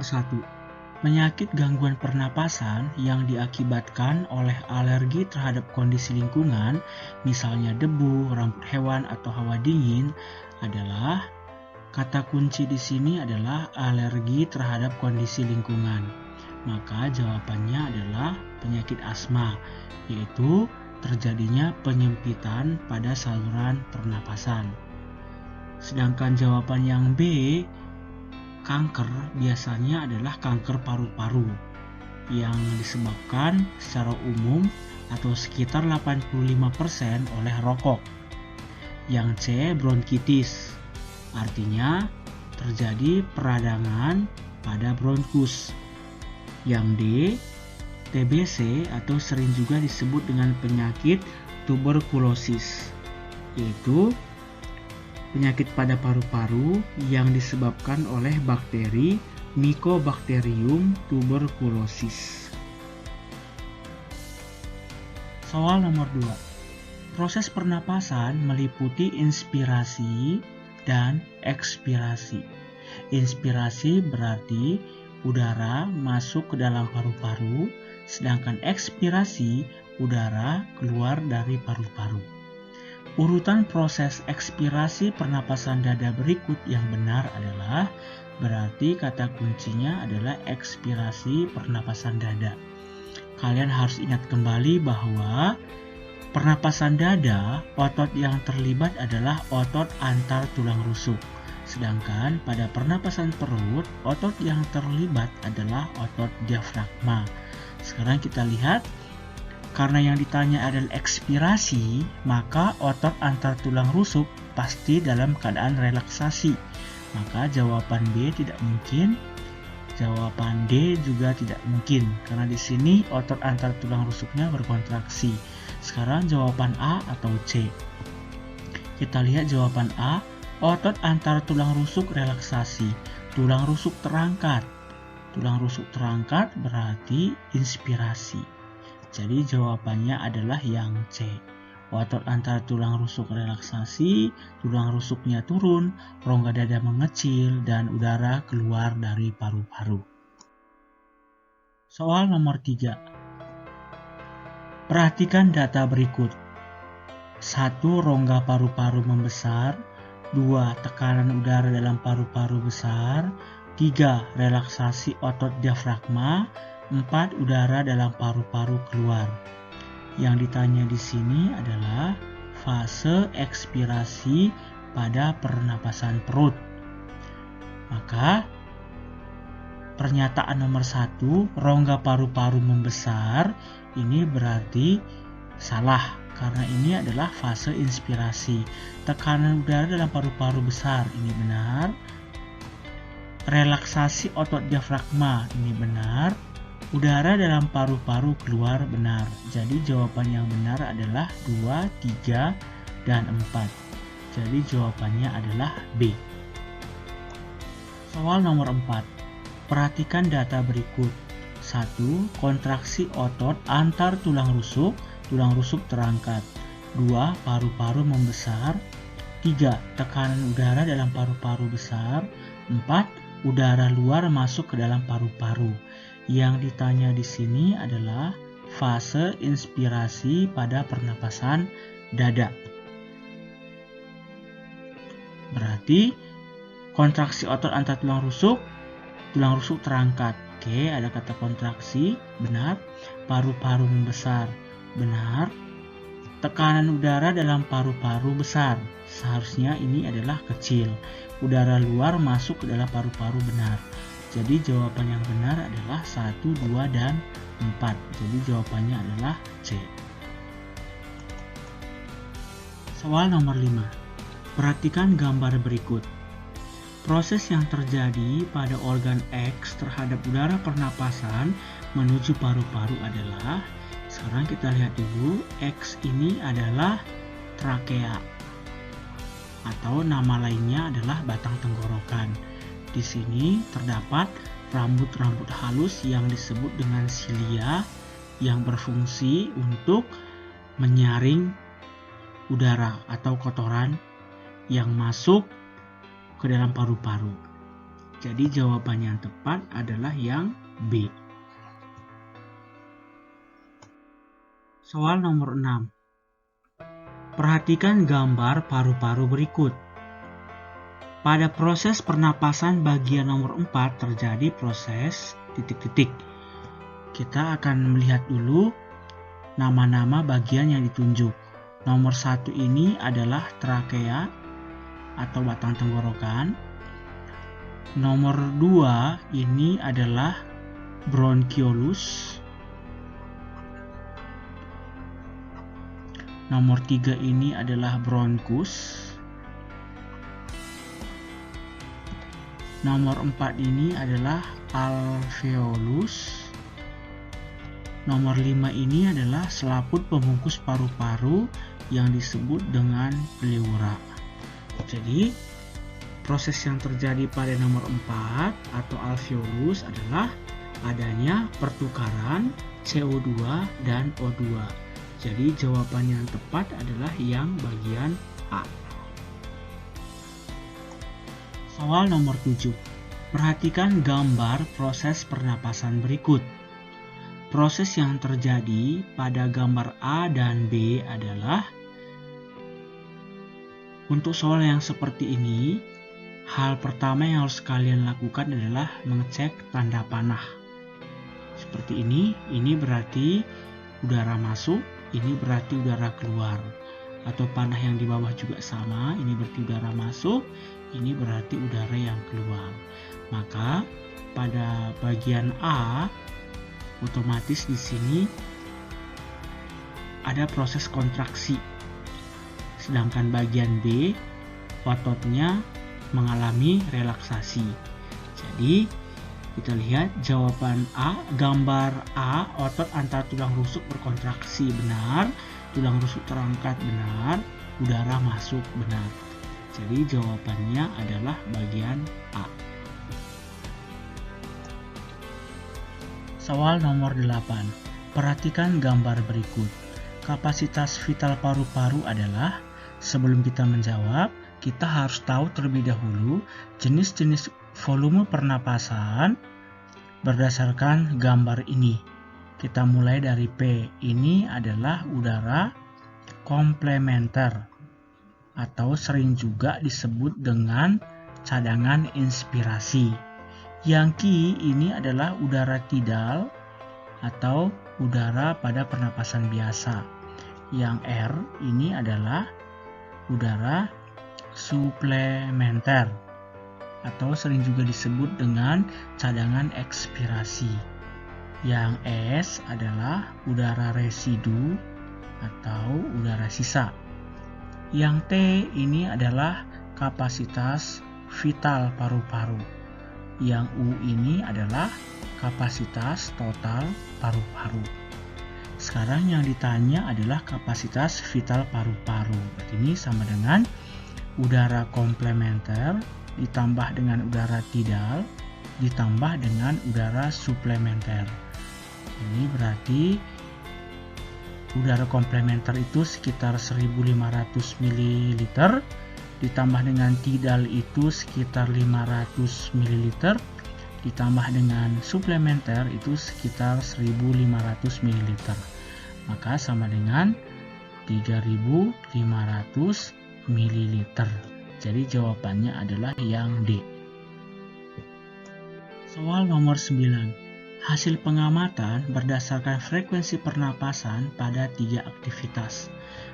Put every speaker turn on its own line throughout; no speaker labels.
nomor 1. Penyakit gangguan pernapasan yang diakibatkan oleh alergi terhadap kondisi lingkungan, misalnya debu, rambut hewan, atau hawa dingin, adalah kata kunci di sini adalah alergi terhadap kondisi lingkungan. Maka jawabannya adalah penyakit asma, yaitu terjadinya penyempitan pada saluran pernapasan. Sedangkan jawaban yang B, kanker biasanya adalah kanker paru-paru yang disebabkan secara umum atau sekitar 85% oleh rokok. Yang C, bronkitis, artinya terjadi peradangan pada bronkus. Yang D, TBC atau sering juga disebut dengan penyakit tuberkulosis, yaitu penyakit pada paru-paru yang disebabkan oleh bakteri Mycobacterium tuberculosis. Soal nomor 2. Proses pernapasan meliputi inspirasi dan ekspirasi. Inspirasi berarti udara masuk ke dalam paru-paru, sedangkan ekspirasi udara keluar dari paru-paru. Urutan proses ekspirasi pernapasan dada berikut yang benar adalah, berarti kata kuncinya adalah ekspirasi pernapasan dada. Kalian harus ingat kembali bahwa pernapasan dada, otot yang terlibat adalah otot antar tulang rusuk. Sedangkan pada pernapasan perut, otot yang terlibat adalah otot diafragma. Sekarang kita lihat, karena yang ditanya adalah ekspirasi, maka otot antar tulang rusuk pasti dalam keadaan relaksasi. Maka jawaban B tidak mungkin, jawaban D juga tidak mungkin, karena di sini otot antar tulang rusuknya berkontraksi. Sekarang jawaban A atau C. Kita lihat jawaban A, otot antar tulang rusuk relaksasi, tulang rusuk terangkat. Tulang rusuk terangkat berarti inspirasi. Jadi jawabannya adalah yang C. Otot antar tulang rusuk relaksasi, tulang rusuknya turun, rongga dada mengecil, dan udara keluar dari paru-paru. Soal nomor 3. Perhatikan data berikut. 1. Rongga paru-paru membesar. 2. Tekanan udara dalam paru-paru besar. 3. Relaksasi otot diafragma. 4. Udara dalam paru-paru keluar. Yang ditanya di sini adalah fase ekspirasi pada pernapasan perut. Maka pernyataan nomor 1, rongga paru-paru membesar, ini berarti salah, karena ini adalah fase inspirasi. Tekanan udara dalam paru-paru besar, ini benar. Relaksasi otot diafragma, ini benar. Udara dalam paru-paru keluar, benar. Jadi jawaban yang benar adalah 2, 3, dan 4. Jadi jawabannya adalah B. Soal nomor 4. Perhatikan data berikut. 1. Kontraksi otot antar tulang rusuk terangkat. 2. Paru-paru membesar. 3. Tekanan udara dalam paru-paru besar. 4. Udara luar masuk ke dalam paru-paru. Yang ditanya di sini adalah fase inspirasi pada pernapasan dada. Berarti kontraksi otot antar tulang rusuk terangkat. Oke, ada kata kontraksi, benar. Paru-paru membesar, benar. Tekanan udara dalam paru-paru besar, seharusnya ini adalah kecil. Udara luar masuk ke dalam paru-paru, benar. Jadi jawaban yang benar adalah 1, 2, dan 4. Jadi jawabannya adalah C. Soal nomor 5. Perhatikan gambar berikut. Proses yang terjadi pada organ X terhadap udara pernapasan menuju paru-paru adalah, sekarang kita lihat dulu, X ini adalah trakea, atau nama lainnya adalah batang tenggorokan. Di sini terdapat rambut-rambut halus yang disebut dengan silia yang berfungsi untuk menyaring udara atau kotoran yang masuk ke dalam paru-paru. Jadi jawaban yang tepat adalah yang B. Soal nomor 6. Perhatikan gambar paru-paru berikut. Pada proses pernapasan bagian nomor 4 terjadi proses titik-titik. Kita akan melihat dulu nama-nama bagian yang ditunjuk. Nomor 1 ini adalah trakea atau batang tenggorokan. Nomor 2 ini adalah bronchiolus. Nomor 3 ini adalah bronchus. Nomor 4 ini adalah alveolus. Nomor 5 ini adalah selaput pembungkus paru-paru yang disebut dengan pleura. Jadi, proses yang terjadi pada nomor 4 atau alveolus adalah adanya pertukaran CO2 dan O2. Jadi, jawaban yang tepat adalah yang bagian A. Soal nomor 7. Perhatikan gambar proses pernapasan berikut. Proses yang terjadi pada gambar A dan B adalah, untuk soal yang seperti ini, hal pertama yang harus kalian lakukan adalah mengecek tanda panah. Seperti ini berarti udara masuk, ini berarti udara keluar. Atau panah yang di bawah juga sama, ini berarti udara masuk, ini berarti udara yang keluar. Maka pada bagian A, otomatis di sini ada proses kontraksi. Sedangkan bagian B, ototnya mengalami relaksasi. Jadi, kita lihat jawaban A, gambar A, otot antar tulang rusuk berkontraksi benar, tulang rusuk terangkat benar, udara masuk benar. Jadi, jawabannya adalah bagian A. Soal nomor 8. Perhatikan gambar berikut. Kapasitas vital paru-paru adalah, sebelum kita menjawab, kita harus tahu terlebih dahulu jenis-jenis volume pernapasan berdasarkan gambar ini. Kita mulai dari P. Ini adalah udara komplementer atau sering juga disebut dengan cadangan inspirasi. Yang Q ini adalah udara tidal atau udara pada pernapasan biasa. Yang R ini adalah udara suplementer atau sering juga disebut dengan cadangan ekspirasi. Yang S adalah udara residu atau udara sisa. Yang T ini adalah kapasitas vital paru-paru. Yang U ini adalah kapasitas total paru-paru. Sekarang yang ditanya adalah kapasitas vital paru-paru. Berarti ini sama dengan udara komplementer ditambah dengan udara tidal ditambah dengan udara suplementer. Ini berarti udara komplementer itu sekitar 1500 ml ditambah dengan tidal itu sekitar 500 ml ditambah dengan suplementer itu sekitar 1500 ml. Maka sama dengan 3500 ml. Jadi jawabannya adalah yang D. Soal nomor 9. Hasil pengamatan berdasarkan frekuensi pernapasan pada 3 aktivitas.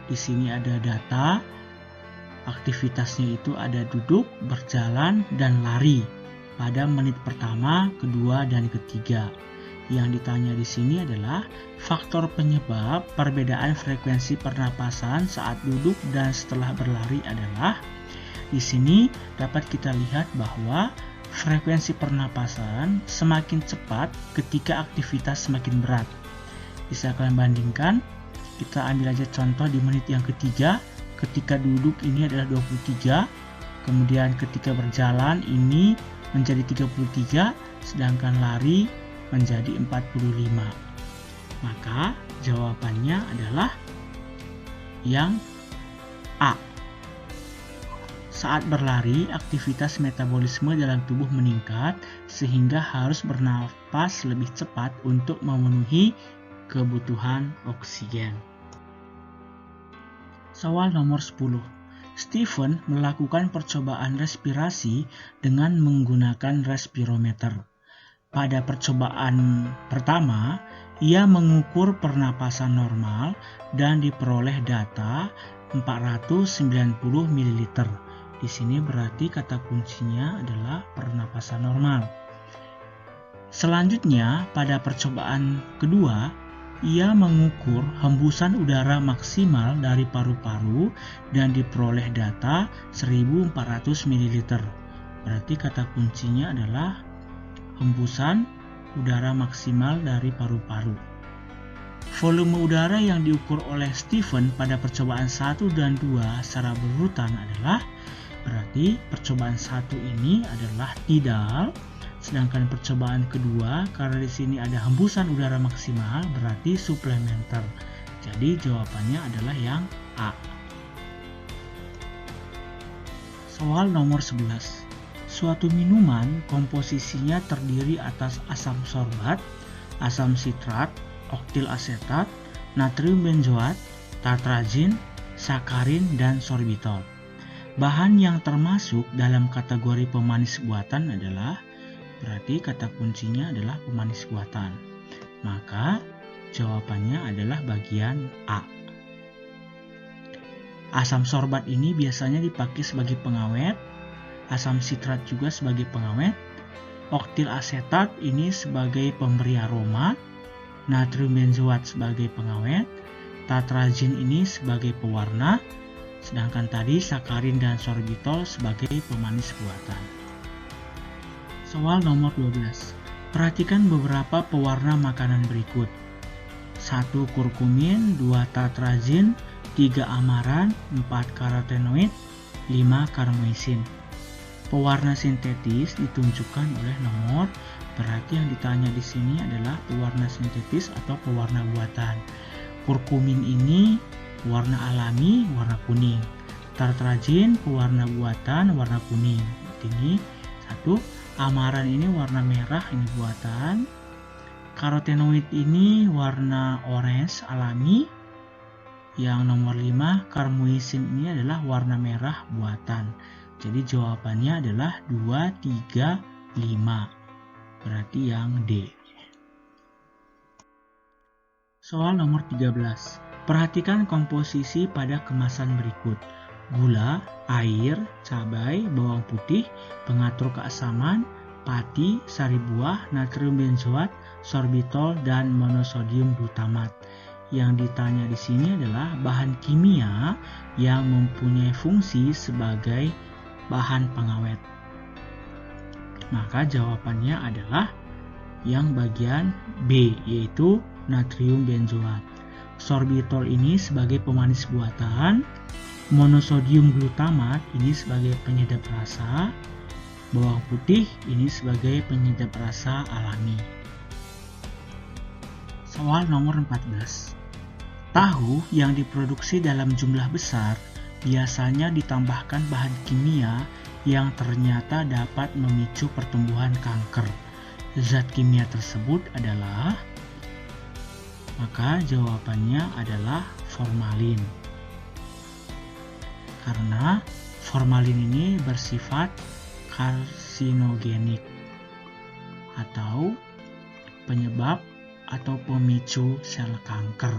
Di sini ada data. Aktivitasnya itu ada duduk, berjalan, dan lari pada menit pertama, kedua, dan ketiga. Yang ditanya di sini adalah faktor penyebab perbedaan frekuensi pernapasan saat duduk dan setelah berlari adalah, di sini dapat kita lihat bahwa frekuensi pernapasan semakin cepat ketika aktivitas semakin berat. Bisa kalian bandingkan, kita ambil aja contoh di menit yang ketiga. Ketika duduk ini adalah 23, kemudian ketika berjalan ini menjadi 33, sedangkan lari menjadi 45. Maka jawabannya adalah yang A. Saat berlari, aktivitas metabolisme dalam tubuh meningkat sehingga harus bernapas lebih cepat untuk memenuhi kebutuhan oksigen. Soal nomor 10. Stephen melakukan percobaan respirasi dengan menggunakan respirometer. Pada percobaan pertama, ia mengukur pernapasan normal dan diperoleh data 490 ml. Di sini berarti kata kuncinya adalah pernapasan normal. Selanjutnya, pada percobaan kedua, ia mengukur hembusan udara maksimal dari paru-paru dan diperoleh data 1400 ml. Berarti kata kuncinya adalah hembusan udara maksimal dari paru-paru. Volume udara yang diukur oleh Stephen pada percobaan 1 dan 2 secara berurutan adalah, berarti percobaan 1 ini adalah tidal, sedangkan percobaan kedua karena di sini ada hembusan udara maksimal berarti suplementer. Jadi jawabannya adalah yang A. Soal nomor 11. Suatu minuman komposisinya terdiri atas asam sorbat, asam sitrat, oktil asetat, natrium benzoat, tartrazin, sakarin, dan sorbitol. Bahan yang termasuk dalam kategori pemanis buatan adalah, berarti kata kuncinya adalah pemanis buatan. Maka jawabannya adalah bagian A. Asam sorbat ini biasanya dipakai sebagai pengawet, asam sitrat juga sebagai pengawet, oktil asetat ini sebagai pemberi aroma, natrium benzoat sebagai pengawet, tartrazin ini sebagai pewarna, sedangkan tadi sakarin dan sorbitol sebagai pemanis buatan. Soal nomor 12. Perhatikan beberapa pewarna makanan berikut. 1 kurkumin, 2 tartrazin, 3 amaran, 4 karotenoid, 5 karmoisin. Pewarna sintetis ditunjukkan oleh nomor, berarti yang ditanya di sini adalah pewarna sintetis atau pewarna buatan. Kurkumin ini warna alami, warna kuning. Tartrazin pewarna buatan, warna kuning. Ini 1. Amaran ini warna merah, ini buatan. Karotenoid ini warna orange alami. Yang nomor 5, karmoisin ini adalah warna merah buatan. Jadi jawabannya adalah 2, 3, 5. Berarti yang D. Soal nomor 13. Perhatikan komposisi pada kemasan berikut. Gula, air, cabai, bawang putih, pengatur keasaman, pati, sari buah, natrium benzoat, sorbitol, dan monosodium glutamat. Yang ditanya di sini adalah bahan kimia yang mempunyai fungsi sebagai bahan pengawet. Maka jawabannya adalah yang bagian B, yaitu natrium benzoat. Sorbitol ini sebagai pemanis buatan, monosodium glutamat ini sebagai penyedap rasa, bawang putih ini sebagai penyedap rasa alami. Soal nomor 14. Tahu yang diproduksi dalam jumlah besar biasanya ditambahkan bahan kimia yang ternyata dapat memicu pertumbuhan kanker. Zat kimia tersebut adalah, maka jawabannya adalah formalin. Karena formalin ini bersifat karsinogenik atau penyebab atau pemicu sel kanker.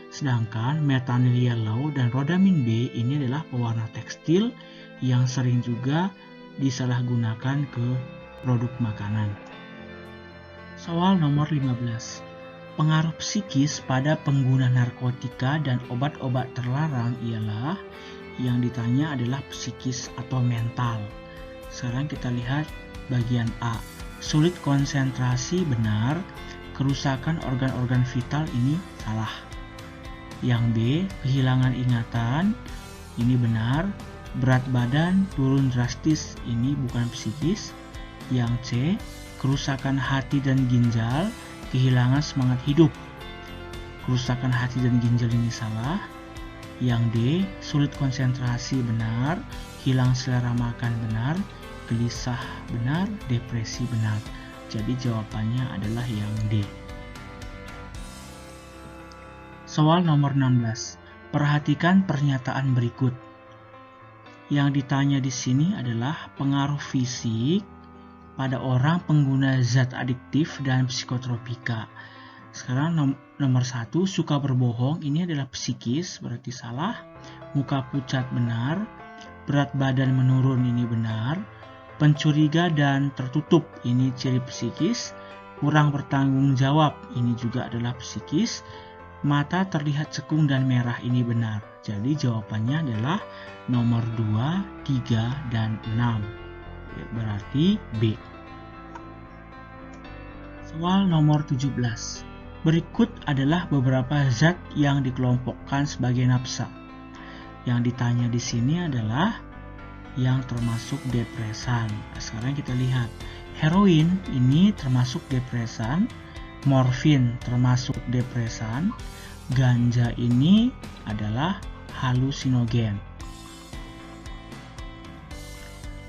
Sedangkan methanol yellow dan rhodamin B ini adalah pewarna tekstil yang sering juga disalahgunakan ke produk makanan. Soal nomor 15. Pengaruh psikis pada pengguna narkotika dan obat-obat terlarang ialah, yang ditanya adalah psikis atau mental. Sekarang kita lihat bagian A. Sulit konsentrasi benar, kerusakan organ-organ vital ini salah. Yang B, kehilangan ingatan, ini benar. Berat badan turun drastis, ini bukan psikis. Yang C, kerusakan hati dan ginjal, kehilangan semangat hidup. Kerusakan hati dan ginjal ini salah. Yang D, sulit konsentrasi benar, hilang selera makan benar, gelisah benar, depresi benar. Jadi jawabannya adalah yang D. Soal nomor 16. Perhatikan pernyataan berikut. Yang ditanya di sini adalah pengaruh fisik pada orang pengguna zat adiktif dan psikotropika. Sekarang nomor 1, suka berbohong, ini adalah psikis, berarti salah. Muka pucat benar, berat badan menurun, ini benar. Pencuriga dan tertutup, ini ciri psikis. Kurang bertanggung jawab, ini juga adalah psikis. Mata terlihat cekung dan merah, ini benar. Jadi jawabannya adalah nomor 2, 3, dan 6. Berarti B. Soal nomor 17. Berikut adalah beberapa zat yang dikelompokkan sebagai nafsa. Yang ditanya di sini adalah yang termasuk depresan. Sekarang kita lihat. Heroin ini termasuk depresan, morfin termasuk depresan, ganja ini adalah halusinogen.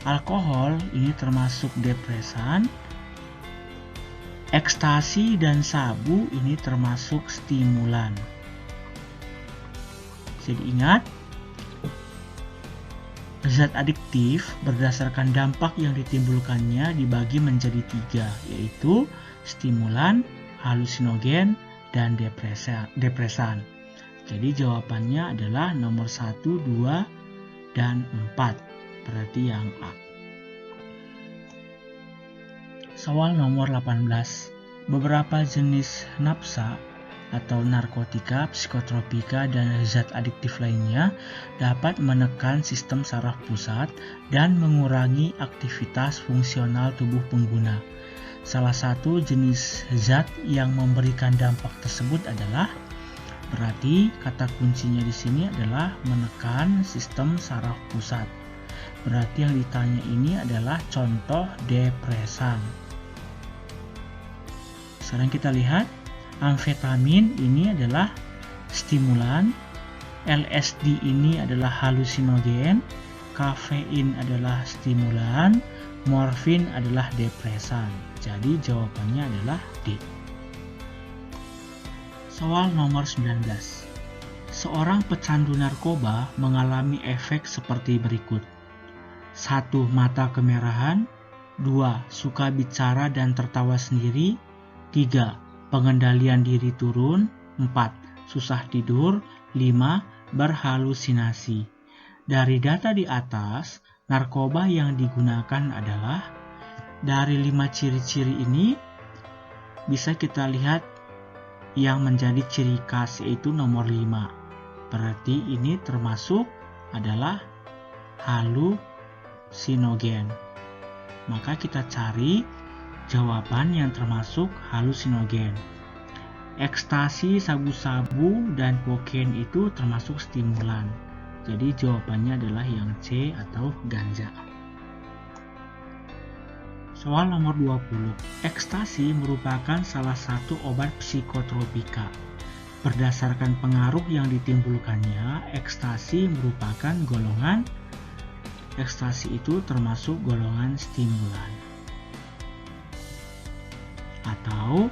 Alkohol ini termasuk depresan. Ekstasi dan sabu ini termasuk stimulan. Jadi ingat, zat adiktif berdasarkan dampak yang ditimbulkannya dibagi menjadi 3, yaitu stimulan, halusinogen, dan depresan. Jadi jawabannya adalah nomor 1, 2, dan 4. Berarti yang A. Soal nomor 18. Beberapa jenis nafsa atau narkotika, psikotropika, dan zat adiktif lainnya dapat menekan sistem saraf pusat dan mengurangi aktivitas fungsional tubuh pengguna. Salah satu jenis zat yang memberikan dampak tersebut adalah, berarti kata kuncinya di sini adalah menekan sistem saraf pusat. Berarti yang ditanya ini adalah contoh depresan. Sekarang kita lihat, amfetamin ini adalah stimulan, LSD ini adalah halusinogen, kafein adalah stimulan, morfin adalah depresan. Jadi jawabannya adalah D. Soal nomor 19. Seorang pecandu narkoba mengalami efek seperti berikut. 1. Mata kemerahan. 2. Suka bicara dan tertawa sendiri. 3. Pengendalian diri turun. 4. Susah tidur. 5. Berhalusinasi. Dari data di atas, narkoba yang digunakan adalah, dari 5 ciri-ciri ini bisa kita lihat yang menjadi ciri khas, yaitu nomor 5. Berarti ini termasuk adalah halusinogen. Maka kita cari jawaban yang termasuk halusinogen. Ekstasi, sabu-sabu, dan kokain itu termasuk stimulan. Jadi jawabannya adalah yang C atau ganja. Soal nomor 20. Ekstasi merupakan salah satu obat psikotropika. Berdasarkan pengaruh yang ditimbulkannya, ekstasi merupakan golongan. Ekstasi itu termasuk golongan stimulan. Atau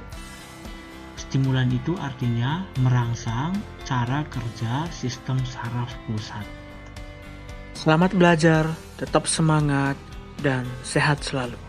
stimulan itu artinya merangsang cara kerja sistem saraf pusat.
Selamat belajar, tetap semangat, dan sehat selalu.